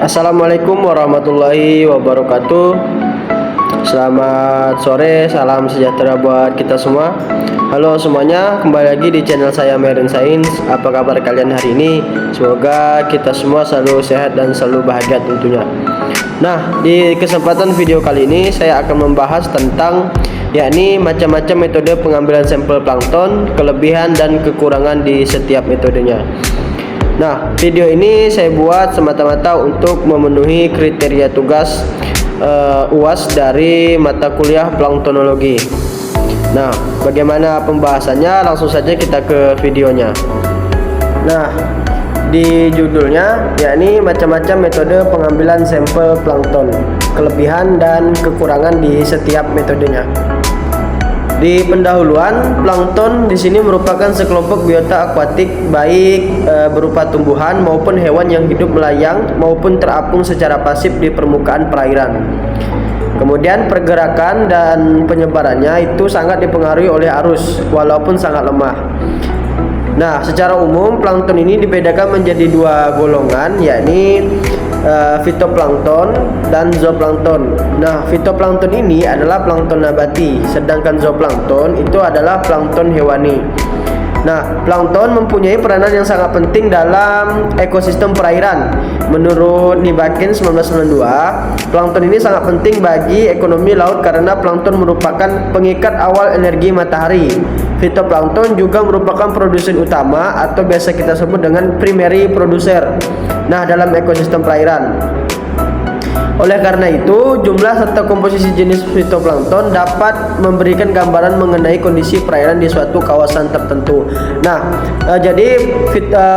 Assalamualaikum warahmatullahi wabarakatuh. Selamat sore, salam sejahtera buat kita semua. Halo semuanya, kembali lagi di channel saya Marine Science. Apa kabar kalian hari ini? Semoga kita semua selalu sehat dan selalu bahagia tentunya. Nah, di kesempatan video kali ini saya akan membahas tentang yakni macam-macam metode pengambilan sampel plankton, kelebihan dan kekurangan di setiap metodenya. Nah, video ini saya buat semata-mata untuk memenuhi kriteria tugas UAS dari mata kuliah planktonologi. Nah, bagaimana pembahasannya? Langsung saja kita ke videonya. Nah, di judulnya yakni macam-macam metode pengambilan sampel plankton, kelebihan dan kekurangan di setiap metodenya. Di pendahuluan, plankton di sini merupakan sekelompok biota akuatik baik berupa tumbuhan maupun hewan yang hidup melayang maupun terapung secara pasif di permukaan perairan. Kemudian pergerakan dan penyebarannya itu sangat dipengaruhi oleh arus walaupun sangat lemah. Nah, secara umum plankton ini dibedakan menjadi dua golongan, yakni fitoplankton dan zooplankton. Nah, fitoplankton ini adalah plankton nabati, sedangkan zooplankton itu adalah plankton hewani. Nah, plankton mempunyai peranan yang sangat penting dalam ekosistem perairan. Menurut Nibakin 1992, plankton ini sangat penting bagi ekonomi laut karena plankton merupakan pengikat awal energi matahari. Fitoplankton juga merupakan produsen utama atau biasa kita sebut dengan primary producer. Nah, dalam ekosistem perairan. Oleh karena itu, jumlah serta komposisi jenis fitoplankton dapat memberikan gambaran mengenai kondisi perairan di suatu kawasan tertentu. Nah, jadi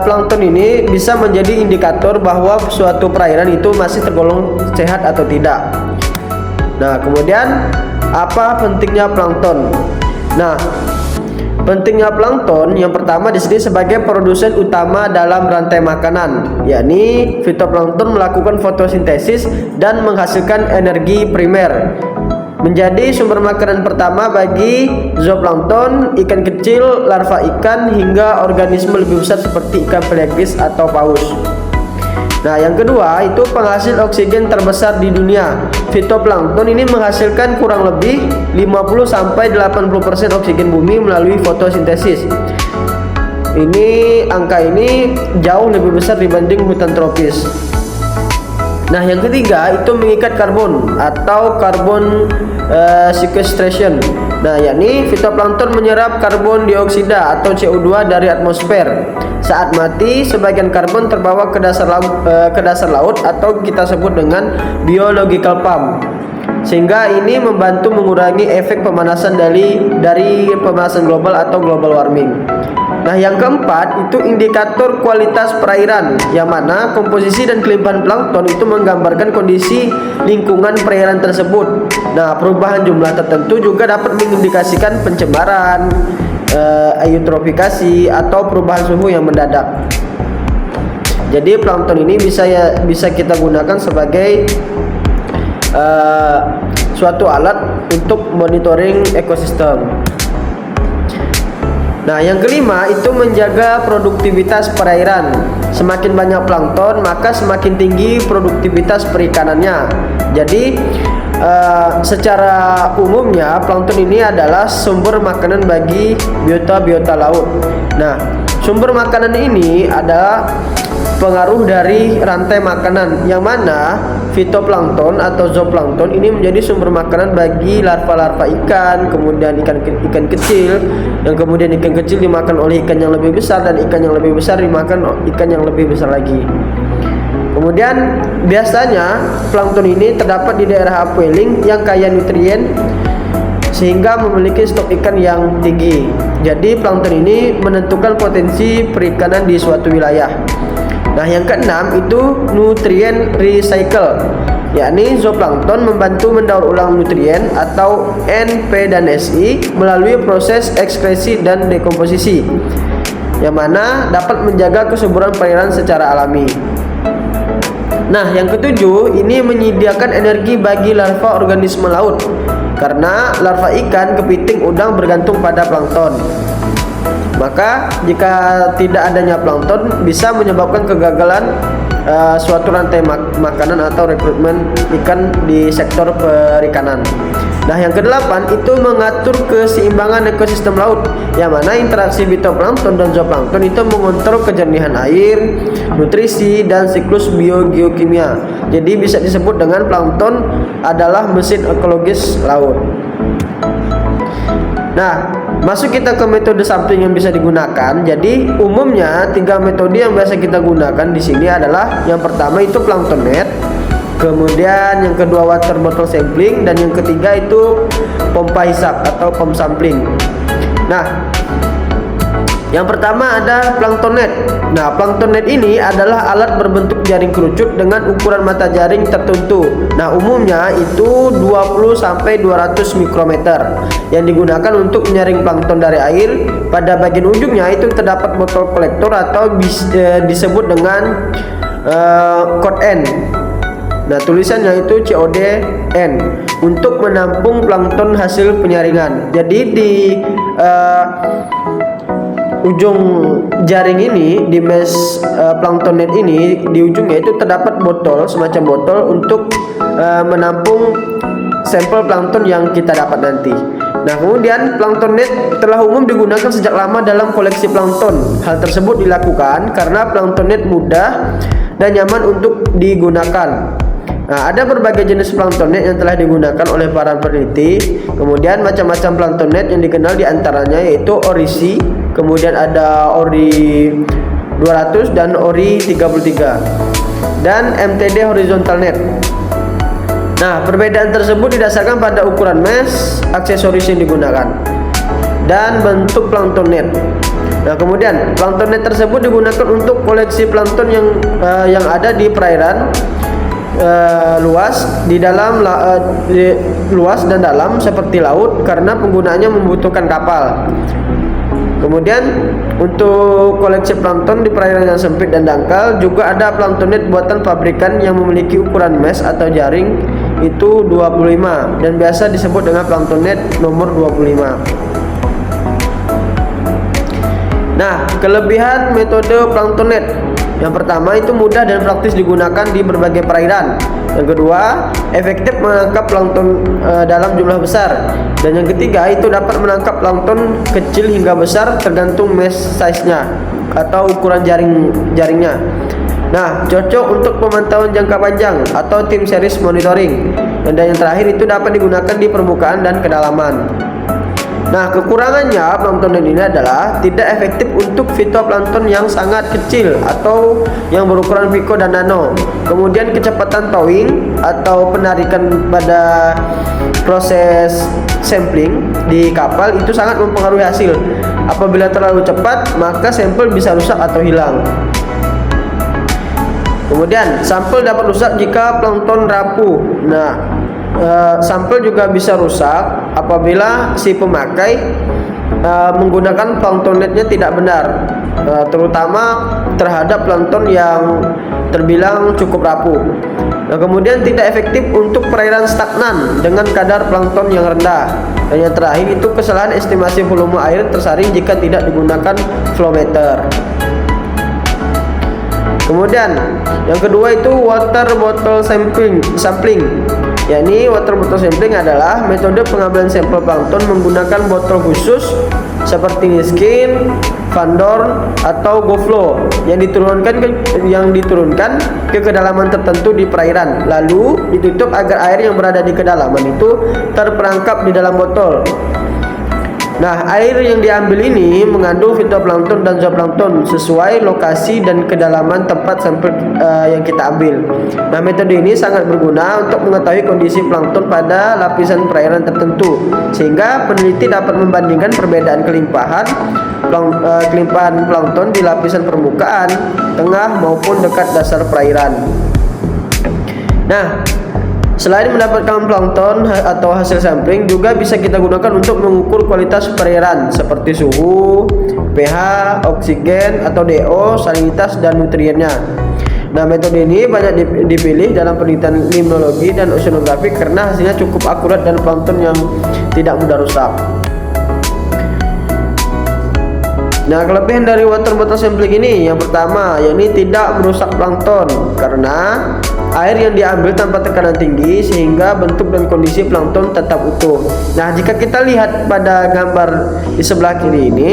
plankton ini bisa menjadi indikator bahwa suatu perairan itu masih tergolong sehat atau tidak. Nah, kemudian apa pentingnya plankton? Nah, pentingnya plankton yang pertama di sini sebagai produsen utama dalam rantai makanan, yakni fitoplankton melakukan fotosintesis dan menghasilkan energi primer. Menjadi sumber makanan pertama bagi zooplankton, ikan kecil, larva ikan hingga organisme lebih besar seperti ikan pelagis atau paus. Nah, yang kedua itu penghasil oksigen terbesar di dunia. Fitoplankton ini menghasilkan kurang lebih 50-80% oksigen bumi melalui fotosintesis. Angka ini jauh lebih besar dibanding hutan tropis. Nah, yang ketiga itu mengikat karbon atau carbon sequestration. Nah, yakni fitoplankton menyerap karbon dioksida atau CO2 dari atmosfer. Saat mati, sebagian karbon terbawa ke dasar laut atau kita sebut dengan biological pump. Sehingga ini membantu mengurangi efek pemanasan dari pemanasan global atau global warming. Nah, yang keempat itu indikator kualitas perairan, yang mana komposisi dan kelimpahan plankton itu menggambarkan kondisi lingkungan perairan tersebut. Nah, perubahan jumlah tertentu juga dapat mengindikasikan pencemaran, eutrofikasi atau perubahan suhu yang mendadak. Jadi plankton ini bisa kita gunakan sebagai suatu alat untuk monitoring ekosistem. Nah, yang kelima itu menjaga produktivitas perairan. Semakin banyak plankton, maka semakin tinggi produktivitas perikanannya. Jadi secara umumnya plankton ini adalah sumber makanan bagi biota-biota laut. Nah, sumber makanan ini adalah pengaruh dari rantai makanan, yang mana fitoplankton atau zooplankton ini menjadi sumber makanan bagi larva-larva ikan, kemudian ikan kecil, yang kemudian ikan kecil dimakan oleh ikan yang lebih besar, dan ikan yang lebih besar dimakan ikan yang lebih besar lagi. Kemudian biasanya plankton ini terdapat di daerah upwelling yang kaya nutrien sehingga memiliki stok ikan yang tinggi. Jadi plankton ini menentukan potensi perikanan di suatu wilayah. Nah, yang keenam itu nutrien recycle, yakni zooplankton membantu mendaur ulang nutrien atau N, P, dan SI melalui proses ekskresi dan dekomposisi, yang mana dapat menjaga kesuburan perairan secara alami. Nah, yang ketujuh ini menyediakan energi bagi larva organisme laut, karena larva ikan, kepiting, udang bergantung pada plankton. Maka jika tidak adanya plankton bisa menyebabkan kegagalan suatu rantai makanan atau rekrutmen ikan di sektor perikanan. Nah, yang kedelapan itu mengatur keseimbangan ekosistem laut, yang mana interaksi fitoplankton dan zooplankton itu mengontrol kejernihan air, nutrisi, dan siklus biogeokimia. Jadi bisa disebut dengan plankton adalah mesin ekologis laut. Nah, masuk kita ke metode sampling yang bisa digunakan. Jadi umumnya 3 metode yang biasa kita gunakan di sini adalah yang pertama itu plankton net, kemudian yang kedua water bottle sampling, dan yang ketiga itu pompa hisap atau pump sampling. Nah, yang pertama ada plankton net. Nah, plankton net ini adalah alat berbentuk jaring kerucut dengan ukuran mata jaring tertentu. Nah, umumnya itu 20 sampai 200 mikrometer yang digunakan untuk menyaring plankton dari air. Pada bagian ujungnya itu terdapat botol kolektor atau disebut dengan code N. Nah, tulisannya itu COD N untuk menampung plankton hasil penyaringan. Jadi di ujung jaring ini, di mesh plankton net ini, di ujungnya itu terdapat botol, semacam botol untuk menampung sampel plankton yang kita dapat nanti. Nah, kemudian plankton net telah umum digunakan sejak lama dalam koleksi plankton. Hal tersebut dilakukan karena plankton net mudah dan nyaman untuk digunakan. Nah, ada berbagai jenis plankton net yang telah digunakan oleh para peneliti. Kemudian macam-macam plankton net yang dikenal diantaranya yaitu Orisi, kemudian ada Ori 200 dan Ori 33, dan MTD horizontal net. Nah, perbedaan tersebut didasarkan pada ukuran mesh, aksesoris yang digunakan, dan bentuk plankton net. Nah, kemudian plankton net tersebut digunakan untuk koleksi plankton yang ada di perairan luas luas dan dalam seperti laut, karena penggunaannya membutuhkan kapal. Kemudian untuk koleksi plankton di perairan yang sempit dan dangkal juga ada plankton net buatan pabrikan yang memiliki ukuran mesh atau jaring itu 25 dan biasa disebut dengan plankton net nomor 25. Nah, kelebihan metode plankton net. Yang pertama itu mudah dan praktis digunakan di berbagai perairan. Yang kedua, efektif menangkap plankton dalam jumlah besar. Dan yang ketiga itu dapat menangkap plankton kecil hingga besar tergantung mesh size-nya atau ukuran jaringnya. Nah, cocok untuk pemantauan jangka panjang atau tim series monitoring. Dan yang terakhir itu dapat digunakan di permukaan dan kedalaman. Nah, kekurangannya plankton net ini adalah tidak efektif untuk fitoplankton yang sangat kecil atau yang berukuran pico dan nano. Kemudian kecepatan towing atau penarikan pada proses sampling di kapal itu sangat mempengaruhi hasil. Apabila terlalu cepat, maka sampel bisa rusak atau hilang. Kemudian, sampel dapat rusak jika plankton rapuh. Nah, sampel juga bisa rusak apabila si pemakai menggunakan plankton netnya tidak benar, terutama terhadap plankton yang terbilang cukup rapuh. Nah, kemudian tidak efektif untuk perairan stagnan dengan kadar plankton yang rendah. Dan yang terakhir itu kesalahan estimasi volume air tersaring jika tidak digunakan flow meter. Kemudian yang kedua itu water bottle sampling. Yakni water bottle sampling adalah metode pengambilan sampel plankton menggunakan botol khusus seperti Niskin, Van Dorn atau GoFlow yang diturunkan ke kedalaman tertentu di perairan, lalu ditutup agar air yang berada di kedalaman itu terperangkap di dalam botol. Nah, air yang diambil ini mengandung fitoplankton dan zooplankton sesuai lokasi dan kedalaman tempat sampel yang kita ambil. Nah, metode ini sangat berguna untuk mengetahui kondisi plankton pada lapisan perairan tertentu, sehingga peneliti dapat membandingkan perbedaan kelimpahan plankton di lapisan permukaan, tengah maupun dekat dasar perairan. Nah, selain mendapatkan plankton atau hasil sampling, juga bisa kita gunakan untuk mengukur kualitas perairan seperti suhu, pH, oksigen atau DO, salinitas, dan nutriennya. Nah, metode ini banyak dipilih dalam penelitian limnologi dan oceanografi karena hasilnya cukup akurat dan plankton yang tidak mudah rusak. Nah, kelebihan dari water bottle sampling ini yang pertama, yakni tidak merusak plankton karena air yang diambil tanpa tekanan tinggi sehingga bentuk dan kondisi plankton tetap utuh. Nah, jika kita lihat pada gambar di sebelah kiri ini,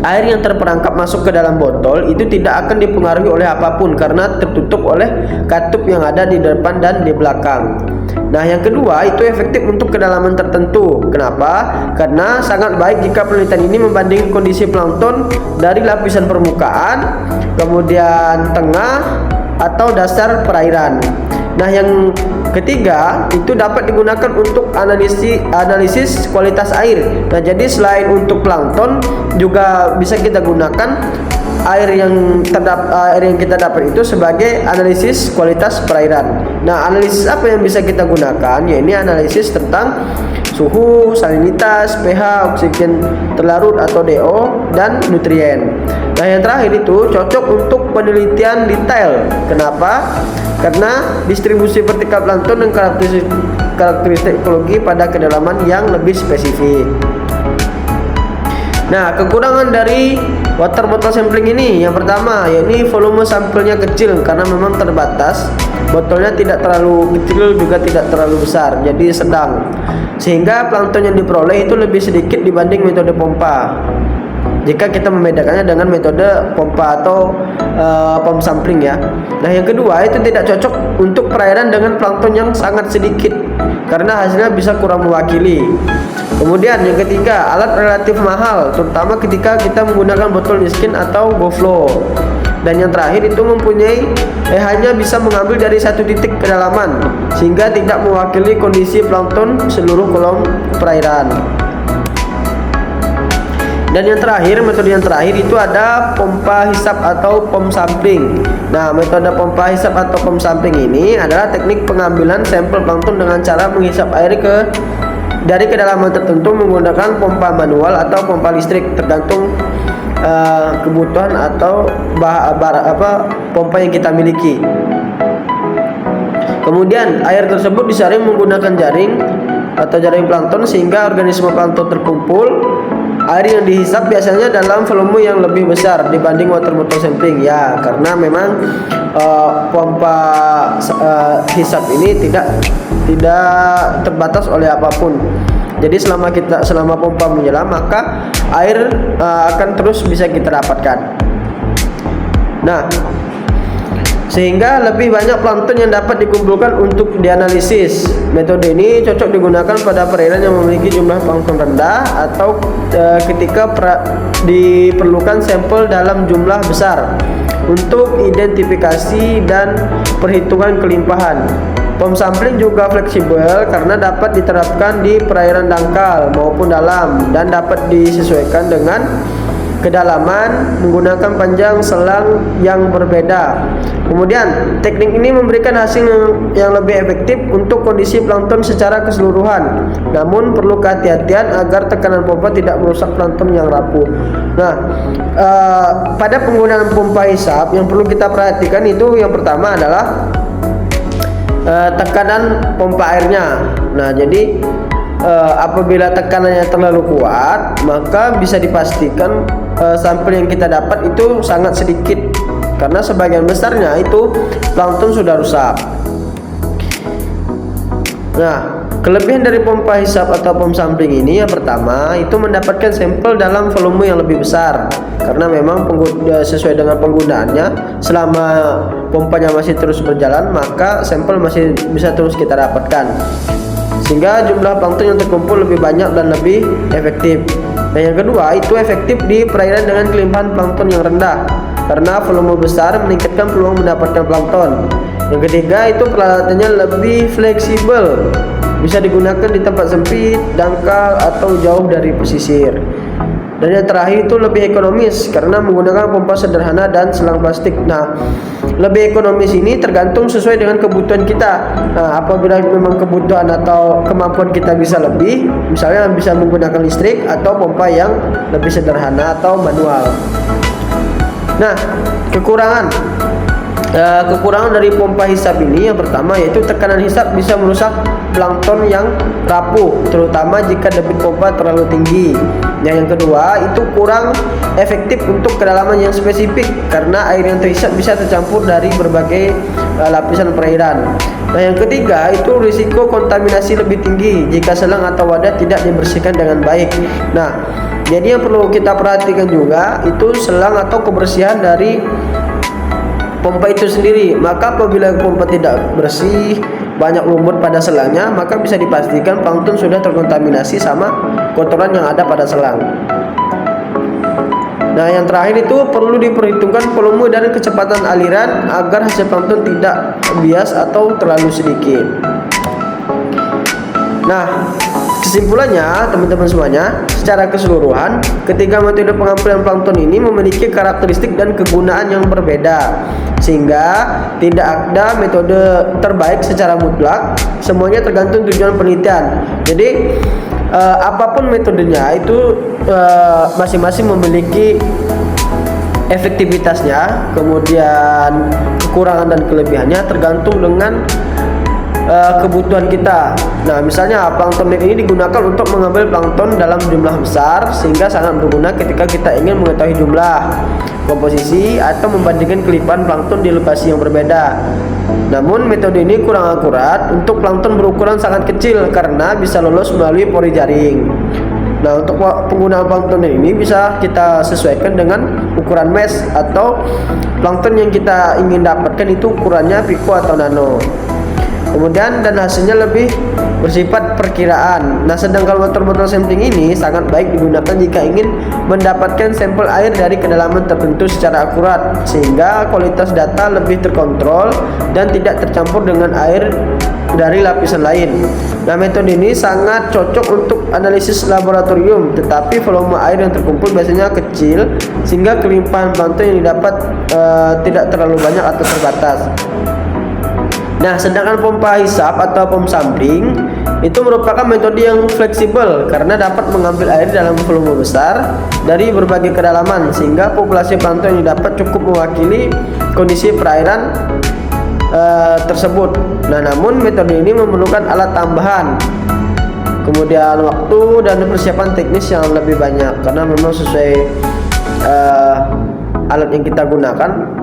air yang terperangkap masuk ke dalam botol itu tidak akan dipengaruhi oleh apapun karena tertutup oleh katup yang ada di depan dan di belakang. Nah, yang kedua itu efektif untuk kedalaman tertentu. Kenapa? Karena sangat baik jika penelitian ini membanding kondisi plankton dari lapisan permukaan, kemudian tengah atau dasar perairan. Nah, yang ketiga itu dapat digunakan untuk analisis kualitas air. Nah, jadi selain untuk plankton juga bisa kita gunakan air yang kita dapat itu sebagai analisis kualitas perairan. Nah, analisis apa yang bisa kita gunakan? Ya, ini analisis tentang suhu, salinitas, pH, oksigen terlarut atau DO, dan nutrien. Nah, yang terakhir itu cocok untuk penelitian detail. Kenapa? Karena distribusi vertikal plankton dan karakteristik ekologi pada kedalaman yang lebih spesifik. Nah, kekurangan dari water bottle sampling ini yang pertama, yakni volume sampelnya kecil karena memang terbatas. Botolnya tidak terlalu kecil juga tidak terlalu besar, jadi sedang. Sehingga plankton yang diperoleh itu lebih sedikit dibanding metode pompa. Jika kita membedakannya dengan metode pompa atau pump sampling ya. Nah, yang kedua itu tidak cocok untuk perairan dengan plankton yang sangat sedikit karena hasilnya bisa kurang mewakili. Kemudian yang ketiga, alat relatif mahal terutama ketika kita menggunakan botol miskin atau go flow. Dan yang terakhir itu hanya bisa mengambil dari satu titik kedalaman sehingga tidak mewakili kondisi plankton seluruh kolom perairan. Dan yang terakhir, metode yang terakhir itu ada pompa hisap atau pump sampling. Nah, metode pompa hisap atau pump sampling ini adalah teknik pengambilan sampel plankton dengan cara menghisap air dari kedalaman tertentu menggunakan pompa manual atau pompa listrik tergantung kebutuhan atau pompa yang kita miliki. Kemudian air tersebut disaring menggunakan jaring atau jaring plankton sehingga organisme plankton terkumpul. Air yang dihisap biasanya dalam volume yang lebih besar dibanding water bottle sampling ya, karena memang pompa hisap ini tidak terbatas oleh apapun. Jadi selama pompa menyala maka air akan terus bisa kita dapatkan. Nah, sehingga lebih banyak plankton yang dapat dikumpulkan untuk dianalisis. Metode ini cocok digunakan pada perairan yang memiliki jumlah plankton rendah atau ketika diperlukan sampel dalam jumlah besar untuk identifikasi dan perhitungan kelimpahan. Pump sampling juga fleksibel karena dapat diterapkan di perairan dangkal maupun dalam dan dapat disesuaikan dengan kedalaman menggunakan panjang selang yang berbeda. Kemudian teknik ini memberikan hasil yang lebih efektif untuk kondisi plankton secara keseluruhan. Namun perlu kehati-hatian agar tekanan pompa tidak merusak plankton yang rapuh. Nah, pada penggunaan pompa hisap yang perlu kita perhatikan itu yang pertama adalah tekanan pompa airnya. Nah, jadi apabila tekanannya terlalu kuat, maka bisa dipastikan sampel yang kita dapat itu sangat sedikit karena sebagian besarnya itu plankton sudah rusak. Nah, kelebihan dari pompa hisap atau pump sampling ini yang pertama itu mendapatkan sampel dalam volume yang lebih besar karena memang sesuai dengan penggunaannya. Selama pompanya masih terus berjalan maka sampel masih bisa terus kita dapatkan sehingga jumlah plankton yang terkumpul lebih banyak dan lebih efektif. Nah, yang kedua itu efektif di perairan dengan kelimpahan plankton yang rendah karena volume besar meningkatkan peluang mendapatkan plankton. Yang ketiga itu peralatannya lebih fleksibel, bisa digunakan di tempat sempit, dangkal atau jauh dari pesisir. Dan yang terakhir itu lebih ekonomis karena menggunakan pompa sederhana dan selang plastik. Nah, lebih ekonomis ini tergantung sesuai dengan kebutuhan kita. Nah, apabila memang kebutuhan atau kemampuan kita bisa lebih, misalnya bisa menggunakan listrik atau pompa yang lebih sederhana atau manual. Nah, kekurangan kekurangan dari pompa hisap ini yang pertama yaitu tekanan hisap bisa merusak plankton yang rapuh, terutama jika debit pompa terlalu tinggi. Nah, yang kedua itu kurang efektif untuk kedalaman yang spesifik karena air yang terhisap bisa tercampur dari berbagai lapisan perairan. Nah, yang ketiga itu risiko kontaminasi lebih tinggi jika selang atau wadah tidak dibersihkan dengan baik. Nah, jadi yang perlu kita perhatikan juga itu selang atau kebersihan dari pompa itu sendiri. Maka apabila pompa tidak bersih, banyak lumut pada selangnya, maka bisa dipastikan plankton sudah terkontaminasi sama kotoran yang ada pada selang. Nah, yang terakhir itu perlu diperhitungkan volume dan kecepatan aliran agar hasil plankton tidak bias atau terlalu sedikit. Nah, kesimpulannya teman-teman semuanya, secara keseluruhan ketiga metode pengambilan plankton ini memiliki karakteristik dan kegunaan yang berbeda, sehingga tidak ada metode terbaik secara mutlak. Semuanya tergantung tujuan penelitian. Jadi apapun metodenya itu masing-masing memiliki efektivitasnya, kemudian kekurangan dan kelebihannya tergantung dengan kebutuhan kita. Nah, misalnya plankton net ini digunakan untuk mengambil plankton dalam jumlah besar sehingga sangat berguna ketika kita ingin mengetahui jumlah, komposisi, atau membandingkan kelimpahan plankton di lokasi yang berbeda. Namun metode ini kurang akurat untuk plankton berukuran sangat kecil karena bisa lolos melalui pori jaring. Nah, untuk penggunaan plankton ini bisa kita sesuaikan dengan ukuran mesh atau plankton yang kita ingin dapatkan itu ukurannya pico atau nano. Kemudian dan hasilnya lebih bersifat perkiraan. Nah, sedangkan botol-botol sampling ini sangat baik digunakan jika ingin mendapatkan sampel air dari kedalaman tertentu secara akurat sehingga kualitas data lebih terkontrol dan tidak tercampur dengan air dari lapisan lain. Nah, metode ini sangat cocok untuk analisis laboratorium, tetapi volume air yang terkumpul biasanya kecil sehingga kelimpahan plankton yang didapat tidak terlalu banyak atau terbatas. Nah, sedangkan pompa hisap atau pom sampling itu merupakan metode yang fleksibel karena dapat mengambil air dalam volume besar dari berbagai kedalaman sehingga populasi plankton yang didapat cukup mewakili kondisi perairan tersebut. Nah, namun metode ini memerlukan alat tambahan, kemudian waktu dan persiapan teknis yang lebih banyak karena memang sesuai alat yang kita gunakan.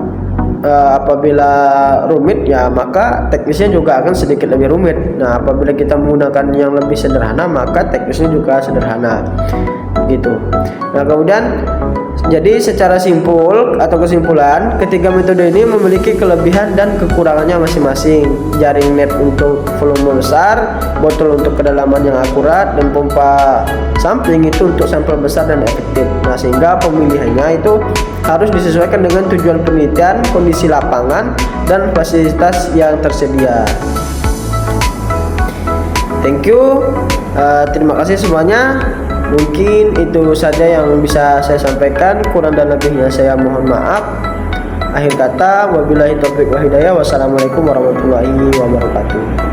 Apabila rumit ya maka teknisnya juga akan sedikit lebih rumit. Nah, apabila kita menggunakan yang lebih sederhana maka teknisnya juga sederhana gitu. Nah, kemudian jadi secara simpul atau kesimpulan ketiga metode ini memiliki kelebihan dan kekurangannya masing-masing. Jaring net untuk volume besar, botol untuk kedalaman yang akurat, dan pompa sampling itu untuk sampel besar dan efektif. Nah, sehingga pemilihannya itu harus disesuaikan dengan tujuan penelitian, kondisi lapangan, dan fasilitas yang tersedia. Thank you. Terima kasih semuanya. Mungkin itu saja yang bisa saya sampaikan. Kurang dan lebihnya saya mohon maaf. Akhir kata, wabillahi taufiq wal hidayah. Wassalamualaikum warahmatullahi wabarakatuh.